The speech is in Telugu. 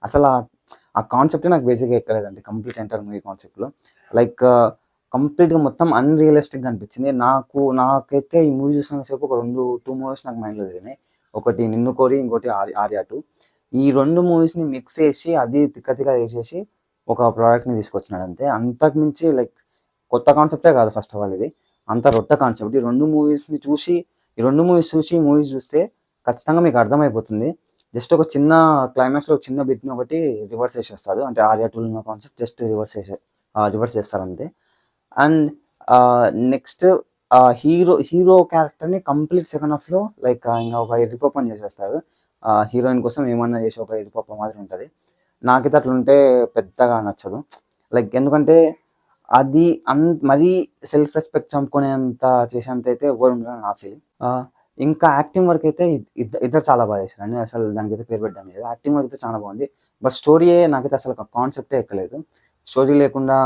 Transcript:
అసలు ఆ కాన్సెప్టే నాకు బేసిక్‌గా ఎక్కలేదండి. కంప్లీట్ ఎంటైర్ మూవీ కాన్సెప్ట్‌లో. లైక్ కంప్లీట్‌గా మొత్తం అన్‌రియలిస్టిక్‌గా అనిపించింది. నాకైతే ఈ మూవీ చూసినంత సేపు ఒక 2 మూవీస్ నాకు మైండ్‌లో తిరిగినాయి. ఒకటి 'నిన్ను కోరి' ఇంకోటి 'ఆర్య 2'. ఈ 2 మూవీస్‌ని మిక్స్ చేసి అది తిక్క తిక్క చేసేసి ఒక ప్రొడక్ట్‌ని తీసుకొచ్చినాడంతే. అంతకు మించి లైక్ కొత్త కాన్సెప్టే కాదు ఫస్ట్ ఆఫ్ ఆల్ ఇది. అంత రొట్ట కాన్సెప్ట్. ఈ 2 మూవీస్ చూస్తే ఖచ్చితంగా మీకు అర్థమైపోతుంది. జస్ట్ ఒక చిన్న క్లైమాక్స్‌లో ఒక చిన్న బిట్‌ని ఒకటి రివర్స్ చేసేస్తాడు. అంటే 'ఆర్య 2'లో ఉన్న కాన్సెప్ట్ జస్ట్ రివర్స్ చేస్తారంతే. అండ్ నెక్స్ట్ హీరో క్యారెక్టర్‌ని కంప్లీట్ సెకండ్ హాఫ్‌లో లైక్ ఇంగ ఒక ఎర్రిపప్పని చేసేస్తాడు. హీరోయిన్ కోసం ఏమన్నా చేసి ఒక ఎర్రిపప్ప మాదిరి ఉంటది. నాకైతే అట్లుంటే పెద్దగా నచ్చదు. లైక్ ఎందుకంటే అది మరీ సెల్ఫ్ రెస్పెక్ట్ చంపుకునేంత చేసేంతైతే ఎవ్వరు ఉండరని నా ఫీలింగ్. ఇంకా యాక్టింగ్ వరకైతే ఇద్దరు చాలా బాగా చేశారండి. అసలు దానికైతే పేరు పెట్టడానికి లేదు. యాక్టింగ్ వరకైతే చాలా బాగుంది. బట్ స్టోరీయే నాకైతే అసలు కాన్సెప్టే ఎక్కలేదు. స్టోరీ లేకుండా